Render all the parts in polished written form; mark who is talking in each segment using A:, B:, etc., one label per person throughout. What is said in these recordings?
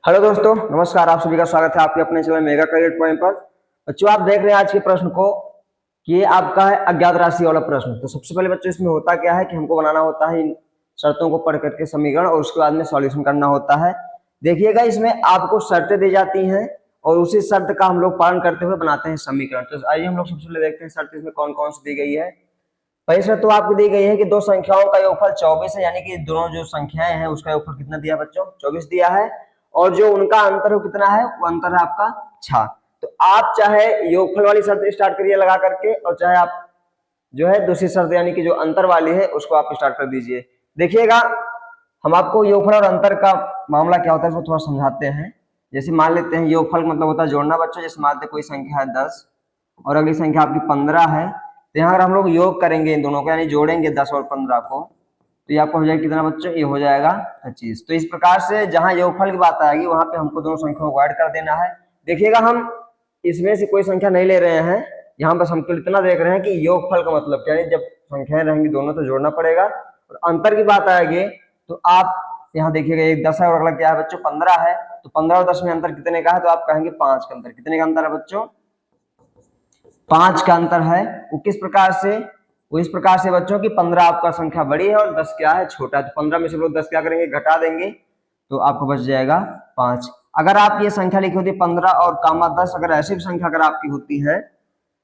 A: Hello दोस्तों, नमस्कार। आप सभी का स्वागत है आपके अपने चैनल मेगा करियर पॉइंट पर। बच्चों, आप देख रहे हैं आज के प्रश्न को कि ये आपका है अज्ञात राशि वाला प्रश्न। तो सबसे पहले बच्चों इसमें होता क्या है कि हमको बनाना होता है इन शर्तों को पढ़ करके समीकरण और उसके बाद में सॉल्यूशन करना होता है। देखिएगा, इसमें आपको शर्तें दी जाती हैं और उसी शर्त का हम लोग पालन करते हुए बनाते हैं समीकरण। तो आइए हम लोग सबसे पहले देखते हैं शर्त इसमें कौन कौन सी दी गई है। पहली शर्त तो आपको दी गई है कि दो संख्याओं का योगफल 24 है, यानी कि दोनों जो संख्याएं हैं उसका योगफल कितना दिया बच्चों? 24 दिया है। और जो उनका अंतर है कितना है? वो अंतर है आपका 6। तो आप चाहे योगफल वाली शर्त स्टार्ट करिए लगा करके, और चाहे आप जो है दूसरी शर्त यानी कि जो अंतर वाली है उसको आप स्टार्ट कर दीजिए। देखिएगा, हम आपको योगफल और अंतर का मामला क्या होता है इसको थोड़ा समझाते हैं। जैसे मान लेते हैं योगफल मतलब होता है जोड़ना बच्चों। जैसे मान लेते कोई संख्या है 10 और अगली संख्या आपकी 15 है, तो यहाँ अगर हम लोग योग करेंगे इन दोनों को यानी जोड़ेंगे 10 और 15 को, तो ये आपको हो जाएगा कितना बच्चों? ये हो जाएगा 25। तो इस प्रकार से जहां योगफल की बात आएगी वहां पे हमको दोनों संख्याओं को ऐड कर देना है। देखिएगा, हम इसमें से कोई संख्या नहीं ले रहे हैं, यहाँ बस हमको इतना देख रहे हैं कि योगफल का मतलब क्या है। जब संख्याएं रहेंगी दोनों तो जोड़ना पड़ेगा। और अंतर की बात आएगी तो आप यहाँ देखिएगा, एक 10 है और अगला क्या है बच्चों? 15 है। तो 15 और 10 में अंतर कितने का है? तो आप कहेंगे 5 का अंतर। कितने का अंतर है बच्चों? 5 का अंतर है। वो किस प्रकार से? वो इस प्रकार से बच्चों की 15 आपका संख्या बड़ी है और 10 क्या है? छोटा है। तो 15 में से लोग 10 क्या करेंगे? घटा देंगे, तो आपको बच जाएगा 5। अगर आप ये संख्या लिखी होती 15 और कामा 10, अगर ऐसी भी संख्या अगर आपकी होती है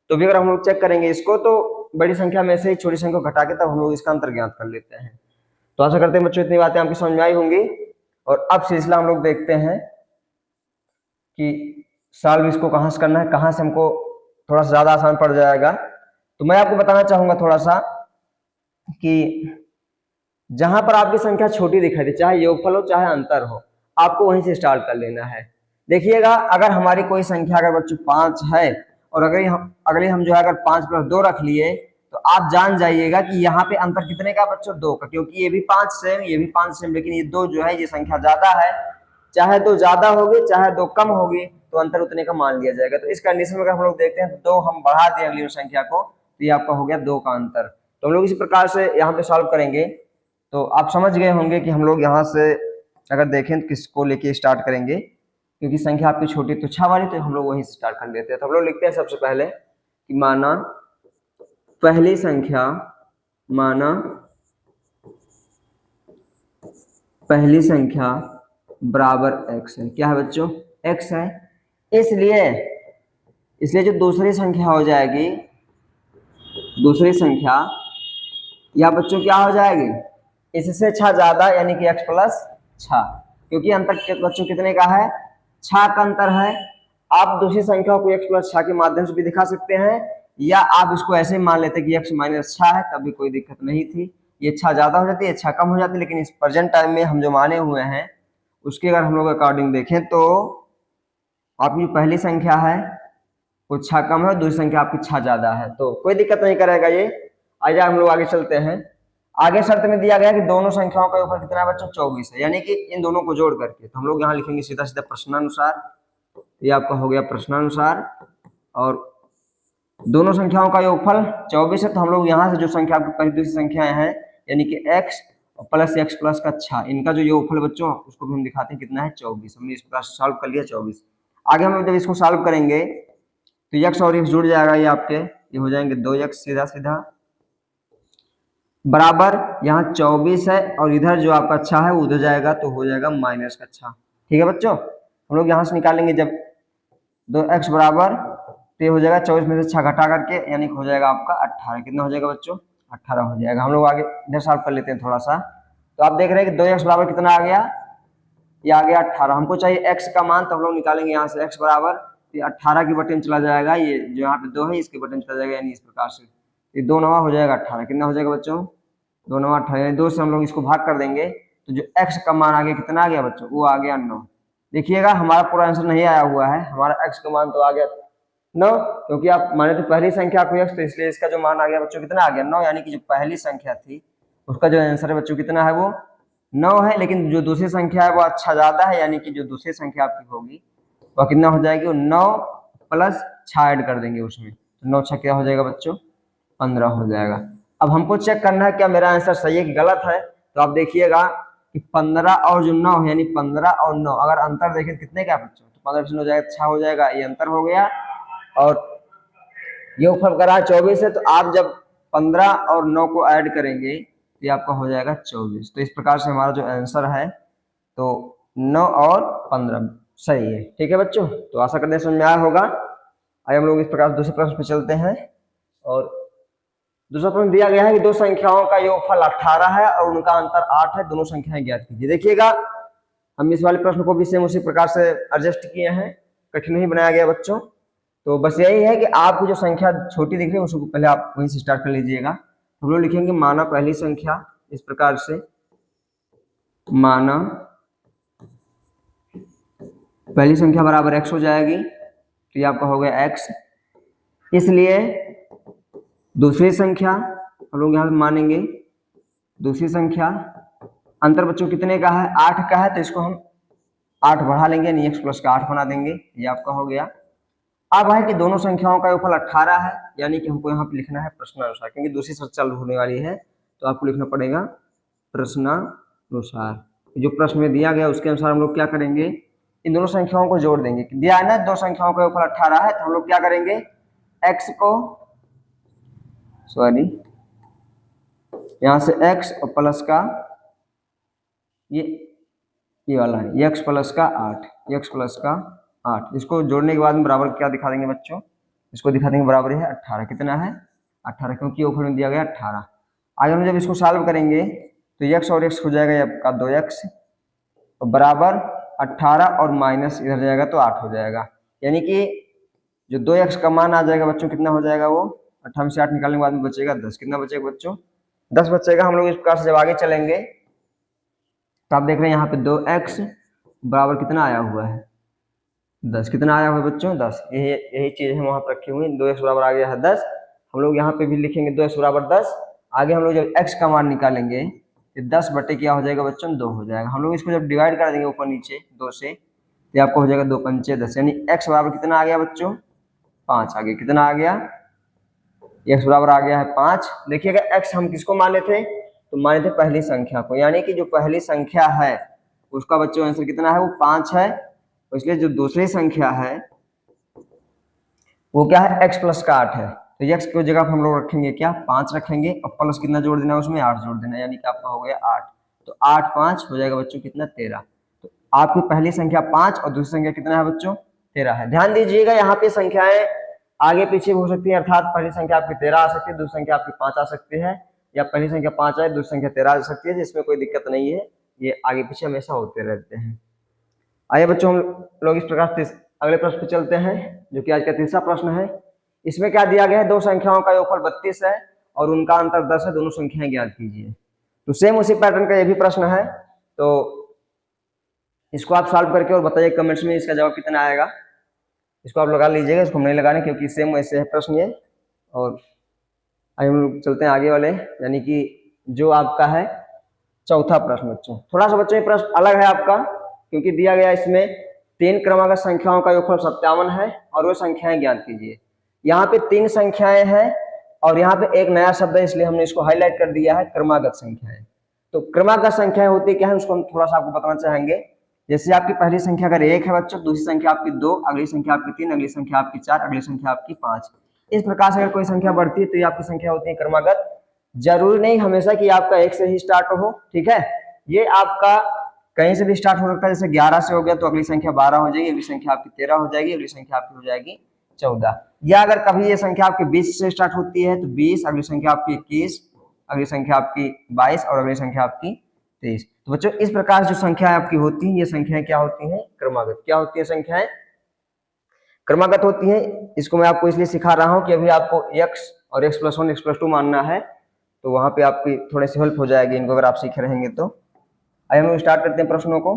A: तो भी अगर हम लोग चेक करेंगे इसको, तो बड़ी संख्या में से छोटी संख्या को घटा के तब हम लोग इसका अंतर ज्ञात कर लेते हैं। तो आशा करते हैं बच्चों इतनी बातें आपकी समझ में आई होंगी। और अब सिलसिला हम लोग देखते हैं कि सॉल्व इसको कहां से करना है, कहां से हमको थोड़ा सा ज्यादा आसान पड़ जाएगा। तो मैं आपको बताना चाहूंगा थोड़ा सा कि जहां पर आपकी संख्या छोटी दिखाई दे, चाहे योगफल हो चाहे अंतर हो, आपको वहीं से स्टार्ट कर लेना है। देखिएगा, अगर हमारी कोई संख्या अगर बच्चों 5 है और अगले हम जो है अगर 5 + 2 रख लिए, तो आप जान जाइएगा कि यहाँ पे अंतर कितने का बच्चों? 2 का, क्योंकि ये भी 5 सेम ये भी 5 सेम, लेकिन ये 2 जो है ये संख्या ज्यादा है। चाहे 2 ज्यादा होगी चाहे 2 कम होगी, तो अंतर उतने का मान लिया जाएगा। तो इस कंडीशन में अगर हम लोग देखते हैं तो 2 हम बढ़ा दें अगली संख्या को, तो ये आपका हो गया 2 का अंतर। तो हम लोग इसी प्रकार से यहाँ पे सॉल्व करेंगे। तो आप समझ गए होंगे कि हम लोग यहाँ से अगर देखें तो किसको लेके स्टार्ट करेंगे, क्योंकि संख्या आपकी छोटी तो 6 वाली, तो हम लोग वहीं से स्टार्ट कर लेते हैं। तो हम लोग लिखते हैं सबसे पहले कि माना पहली संख्या बराबर x है। क्या है बच्चों? x है। इसलिए जो दूसरी संख्या हो जाएगी, दूसरी संख्या या बच्चों क्या हो जाएगी? इससे 6 ज्यादा, यानी कि x + 6, क्योंकि अंतर बच्चों कितने का है? 6 का अंतर है। आप दूसरी संख्या को x + 6 के माध्यम से भी दिखा सकते हैं, या आप इसको ऐसे मान लेते कि x - 6 है, तब भी कोई दिक्कत नहीं थी। ये 6 ज्यादा हो जाती है, 6 कम हो जाती है, लेकिन इस प्रेजेंट टाइम में हम जो माने हुए हैं उसके अगर हम लोग अकॉर्डिंग देखें तो आपकी पहली संख्या है वो 6 कम है, दूसरी संख्या आपकी 6 ज्यादा है, तो कोई दिक्कत नहीं करेगा ये। आइए हम लोग आगे चलते हैं। आगे शर्त में दिया गया कि दोनों संख्याओं का योगफल कितना है बच्चों? 24 है, यानी कि इन दोनों को जोड़ करके। तो हम लोग यहाँ लिखेंगे सीधा सीधा प्रश्नानुसार। ये आपका हो गया प्रश्नानुसार, और दोनों संख्याओं का योगफल 24 है। तो हम लोग यहाँ से जो संख्या आपकी पहली दूसरी संख्याएं हैं, यानी कि x + x + का 6, इनका जो योगफल बच्चों उसको भी हम दिखाते हैं कितना है? 24। हमने इस प्रकार सॉल्व कर लिया 24। आगे हम लोग जब इसको सॉल्व करेंगे तो x और x जुड़ जाएगा, ये आपके ये हो जाएंगे 2x सीधा सीधा बराबर। यहाँ 24 है और इधर जो आपका 6 है वो उधर जाएगा, तो हो जाएगा -6। ठीक है बच्चों, हम लोग यहाँ से निकालेंगे जब 2x बराबर, तो ये हो जाएगा 24 में से 6 घटा करके, यानी हो जाएगा आपका 18। कितना हो जाएगा बच्चों? 18 हो जाएगा। हम लोग आगे इधर सॉल्व कर लेते हैं थोड़ा सा। तो आप देख रहे हैं कि 2x बराबर कितना आ गया? ये आ गया 18। हमको चाहिए x का मान, तो हम लोग निकालेंगे यहाँ से x बराबर, ये 18 की बटन चला जाएगा, ये जो यहाँ पे 2 है इसके बटन चला जाएगा, यानी इस प्रकार से ये 2 9 हो जाएगा 18। कितना हो जाएगा बच्चों? 2 9 18, यानी 2 से हम लोग इसको भाग कर देंगे, तो जो x का मान आ गया कितना आ गया बच्चों? वो आ गया 9। देखिएगा, हमारा पूरा आंसर नहीं आया हुआ है, हमारा x का मान तो आ गया 9, क्योंकि आप माने तो पहली संख्या को x, तो इसलिए इसका जो मान आ गया बच्चों कितना आ गया? 9, यानी कि जो पहली संख्या थी उसका जो आंसर है बच्चों कितना है? वो 9 है। लेकिन जो दूसरी संख्या है वो अच्छा ज्यादा है, यानी कि जो दूसरी संख्या आपकी होगी वह कितना हो जाएगी? वो 9 + 6 ऐड कर देंगे उसमें, तो 9 6 क्या हो जाएगा बच्चों? 15 हो जाएगा। अब हमको चेक करना है क्या मेरा आंसर सही है कि गलत है। तो आप देखिएगा, कि 15 और जो 9 यानी 15 और 9 अगर अंतर देखें कितने का बच्चों, तो 15 हो जाएगा 6 हो जाएगा, ये अंतर हो गया। और योगफल करा 24 है, तो आप जब 15 और 9 को ऐड करेंगे तो ये आपका हो जाएगा 24। तो इस प्रकार से हमारा जो आंसर है तो 9 और 15 सही है। ठीक है बच्चों, तो आशा करते हैं समझ में आया होगा। आइए हम लोग इस प्रकार दूसरे प्रश्न पे चलते हैं। और दूसरा प्रश्न दिया गया है कि दो संख्याओं का योगफल 18 है और उनका अंतर 8 है, दोनों संख्याएं ज्ञात कीजिए। देखिएगा हम इस वाले प्रश्न को भी सेम उसी प्रकार से एडजस्ट किए हैं, कठिन नहीं बनाया गया बच्चों। तो बस यही है कि आपको जो संख्या छोटी दिख रही है उसको पहले आप वहीं से स्टार्ट कर लीजिएगा। हम लोग लिखेंगे माना पहली संख्या इस प्रकार से, माना पहली संख्या बराबर x हो जाएगी, तो ये आपका हो गया x। इसलिए दूसरी संख्या हम लोग यहाँ पे मानेंगे, दूसरी संख्या अंतर बच्चों कितने का है, 8 का है, तो इसको हम 8 बढ़ा लेंगे यानी x प्लस का 8 बना देंगे, ये आपका हो गया। अब है कि दोनों संख्याओं का योगफल 18 है, यानी कि हमको यहाँ पे लिखना है प्रश्नानुसार, क्योंकि दूसरी शर्त चालू होने वाली है तो आपको लिखना पड़ेगा प्रश्नानुसार। जो प्रश्न में दिया गया उसके अनुसार हम लोग क्या करेंगे, इन दोनों संख्याओं को जोड़ देंगे। दिया है ना दो संख्याओं का योगफल 18 है, तो हम लोग क्या करेंगे, x को सॉरी यहाँ से x और प्लस का ये वाला है, ये x प्लस का 8, x प्लस का 8, इसको जोड़ने के बाद में बराबर क्या दिखा देंगे बच्चों, इसको दिखा देंगे बराबर है 18। कितना है 18, क्योंकि योगफल में दिया गया 18। आगे हम जब इसको सॉल्व करेंगे तो x और x हो जाएगा ये आपका 2x और बराबर 18 और माइनस इधर जाएगा तो 8 हो जाएगा, यानी कि जो 2x का मान आ जाएगा बच्चों कितना हो जाएगा, वो 18 में से 8 निकालने के बाद में बचेगा 10। कितना बचेगा बच्चों, 10 बचेगा। हम लोग इस प्रकार से जब आगे चलेंगे तो आप देख रहे हैं यहाँ पे 2x बराबर कितना आया हुआ है 10। कितना आया हुआ है बच्चों 10, यही चीज हम वहां पर रखी हुई, 2x बराबर आ गया है 10। हम लोग यहाँ पे भी लिखेंगे 2x बराबर 10। आगे हम लोग जब x का मान निकालेंगे तो 10 बटे क्या हो जाएगा बच्चों 2 हो जाएगा। हम लोग इसको जब डिवाइड कर देंगे ऊपर नीचे 2 से तो आपको हो जाएगा 2 पंचे 10, यानी x बराबर कितना आ गया बच्चों 5 आ गया। कितना आ गया, x बराबर आ गया है 5। देखिएगा x हम किसको माने थे, तो माने थे पहली संख्या को, यानी कि जो पहली संख्या है उसका बच्चों आंसर कितना है, वो 5 है। इसलिए जो दूसरी संख्या है वो क्या है, x प्लस का 8 है, तो x की जगह हम लोग रखेंगे क्या 5 रखेंगे और प्लस कितना जोड़ देना है उसमें 8 जोड़ देना है, यानी कि आपका हो गया 8। तो 8 5 हो जाएगा बच्चों कितना 13। तो आपकी पहली संख्या 5 और दूसरी संख्या कितना है बच्चों 13 है। ध्यान दीजिएगा यहाँ पे संख्याएं आगे पीछे हो सकती है, अर्थात पहली संख्या आपकी 13 आ सकती है, दूसरी संख्या आपकी 5 आ सकती है, या पहली संख्या 5 आए दूसरी संख्या 13 आ सकती है, जिसमें कोई दिक्कत नहीं है, ये आगे पीछे हमेशा होते रहते हैं। आइए बच्चों हम लोग इस प्रकार से अगले प्रश्न पे चलते हैं, जो कि आज का तीसरा प्रश्न है। इसमें क्या दिया गया है, दो संख्याओं का योगफल 32 है और उनका अंतर 10 है, दोनों संख्याएं ज्ञात कीजिए। तो सेम उसी पैटर्न का ये भी प्रश्न है, तो इसको आप सॉल्व करके और बताइए कमेंट्स में इसका जवाब कितना आएगा। इसको आप लगा लीजिएगा, इसको हम नहीं लगाने क्योंकि सेम वैसे है प्रश्न ये। और आइए हम लोग चलते हैं आगे वाले, यानी कि जो आपका है चौथा प्रश्न। बच्चों थोड़ा सा बच्चों ये प्रश्न अलग है आपका, क्योंकि दिया गया इसमें 3 क्रमागत संख्याओं का योगफल 57 है और वो संख्याएं ज्ञात कीजिए। यहाँ पे 3 संख्याएं हैं और यहाँ पे एक नया शब्द है, इसलिए हमने इसको हाईलाइट कर दिया है क्रमागत संख्याएं। तो क्रमागत संख्याएं होती क्या है उसको हम थोड़ा सा आपको बताना चाहेंगे। जैसे आपकी पहली संख्या अगर 1 है बच्चों, दूसरी संख्या आपकी 2, अगली संख्या आपकी 3, अगली संख्या आपकी 4, अगली संख्या आपकी 5। इस प्रकार से अगर कोई संख्या बढ़ती है तो ये आपकी संख्या होती है क्रमागत। जरूरी नहीं हमेशा कि आपका 1 से ही स्टार्ट हो, ठीक है, ये आपका कहीं से भी स्टार्ट हो सकता है। जैसे 11 से हो गया तो अगली संख्या 12 हो जाएगी, अगली संख्या आपकी 13 हो जाएगी, अगली संख्या आपकी हो जाएगी 14। या अगर कभी ये संख्या आपकी 20 से स्टार्ट होती है तो 20, अगली संख्या आपकी 21, अगली संख्या आपकी 22 और अगली संख्या आपकी 23। तो बच्चों इस प्रकार जो संख्याएं आपकी होती हैं, ये संख्याएं क्या होती हैं क्रमागत। क्या होती है संख्याएं क्रमागत होती हैं। इसको मैं आपको इसलिए सिखा रहा हूं कि अभी आपको x और x प्लस 1 x प्लस 2 मानना है, तो वहां पे आपकी थोड़ी सी हेल्प हो जाएगी इनको अगर आप सीख रहेंगे तो। आइए हम लोग स्टार्ट करते हैं प्रश्नों को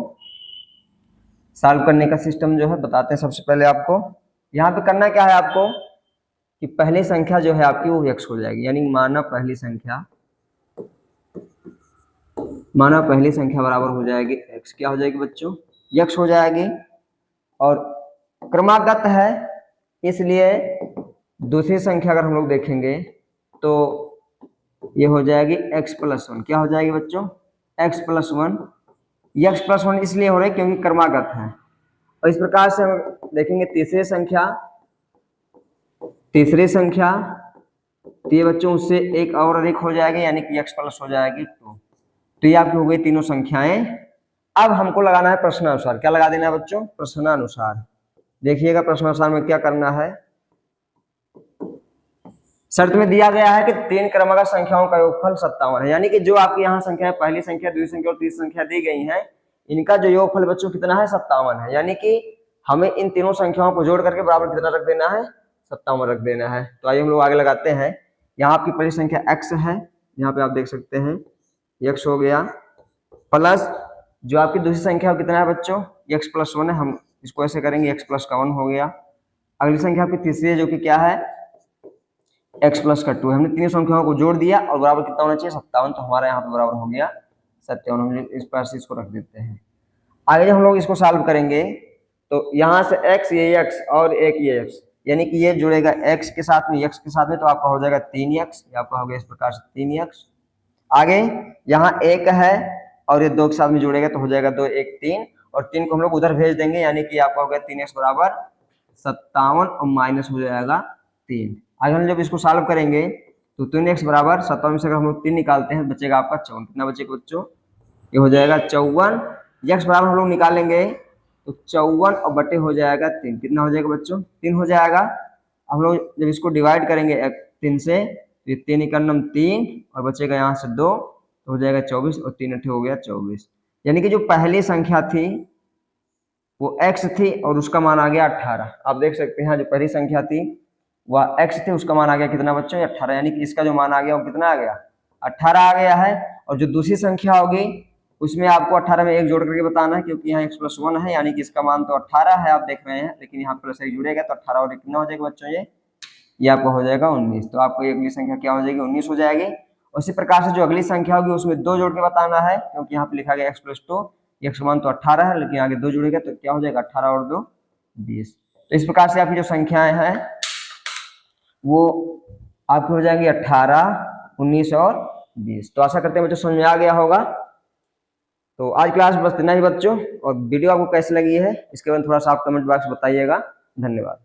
A: सॉल्व करने का सिस्टम जो है बताते हैं। सबसे पहले आपको यहाँ पे करना क्या है आपको कि पहली संख्या जो है आपकी वो x हो जाएगी, यानी माना पहली संख्या बराबर हो जाएगी x। क्या हो जाएगी बच्चों x हो जाएगी। और क्रमागत है इसलिए दूसरी संख्या अगर हम लोग देखेंगे तो ये हो जाएगी x प्लस 1। क्या हो जाएगी बच्चों x प्लस 1 x+1 इसलिए हो रहे क्योंकि क्रमागत है। और इस प्रकार से हम देखेंगे तीसरी संख्या तो ये बच्चों उससे एक और अधिक हो जाएगी, यानी कि x प्लस हो जाएगी 2। तो ये आपकी हो गई तीनों संख्याएं। अब हमको लगाना है प्रश्नानुसार। क्या लगा देना है बच्चों? प्रश्नानुसार। देखिएगा प्रश्नानुसार में क्या करना है। शर्त में दिया गया है कि 3 क्रमागत संख्याओं का योगफल 57 है, यानी कि जो आपकी यहाँ संख्या पहली संख्या, दूसरी संख्या और तीसरी संख्या दी गई है, इनका जो योगफल बच्चों कितना है? 57 है। यानी कि हमें इन तीनों संख्याओं को जोड़ करके बराबर कितना रख देना है? 57 रख देना है। तो आइए हम लोग आगे लगाते हैं। यहाँ आपकी पहली संख्या x है, यहाँ पे आप देख सकते हैं x हो गया, प्लस जो आपकी दूसरी संख्या कितना है बच्चों? x+1 है। हम इसको ऐसे करेंगे x+1 हो गया। अगली संख्या आपकी तीसरी है जो कि क्या है? x+2। हमने तीनों संख्याओं को जोड़ दिया और बराबर कितना होना चाहिए? 57। तो हमारा यहाँ पे बराबर हो गया 57। हम इस पर से इसको रख देते हैं। आगे जब हम लोग इसको सॉल्व करेंगे तो यहाँ से x ये x और एक ये x, यानी कि ये जुड़ेगा x के साथ में, x के साथ में, तो आपका हो जाएगा 3x। ये आपका हो गया इस प्रकार से 3x। आगे यहाँ 1 है और ये 2 के साथ में जुड़ेगा तो हो जाएगा 2 1 3, और 3 को हम लोग उधर भेज देंगे, यानी कि आपका हो गया 3x बराबर 57 और माइनस हो जाएगा 3। आगे हम जब इसको सॉल्व करेंगे तो 3x बराबर 57 से अगर हम लोग 3 निकालते हैं बचेगा आपका 54। कितना बचेगा बच्चों? ये हो जाएगा 54। x बराबर हम लोग निकालेंगे तो 54 और बटे हो जाएगा 3। कितना हो जाएगा बच्चों? 3 हो जाएगा। हम लोग जब इसको डिवाइड करेंगे 3 से तो 3 इकन्नम 3 और बचेगा यहाँ से 2, तो हो जाएगा 24 और 3 अठे हो गया 24। यानी कि जो पहली संख्या थी वो x थी और उसका मान आ गया 18। आप देख सकते हैं जो पहली संख्या थी वह x थी, उसका मान आ गया कितना बच्चों? 18। यानी कि इसका जो मान आ गया वो कितना आ गया? 18 आ गया है। और जो दूसरी संख्या होगी उसमें आपको 18 में 1 जोड़ करके बताना है, क्योंकि यहाँ x+1 है, यानी कि इसका मान तो 18 है आप देख रहे हैं, लेकिन यहाँ प्लस 1 जुड़ेगा तो 18 और कितना हो जाएगा बच्चों? ये आपको हो जाएगा 19। तो आपको अगली संख्या क्या हो जाएगी? 19 हो जाएगी। उसी प्रकार से जो अगली संख्या होगी उसमें 2 जोड़ के बताना है, क्योंकि यहाँ पे लिखा गया x+2, x मान तो 18 है, लेकिन आगे 2 जुड़ेगा तो क्या हो जाएगा? 18 और 2 20। तो इस प्रकार से आपकी जो संख्याएं हैं वो आपकी हो जाएंगी 18, 19 और 20। तो आशा करते हैं बच्चों समझ में आ गया होगा। तो आज क्लास बस इतना ही बच्चों, और वीडियो आपको कैसी लगी है इसके बारे में थोड़ा सा आप कमेंट बॉक्स में बताइएगा। धन्यवाद।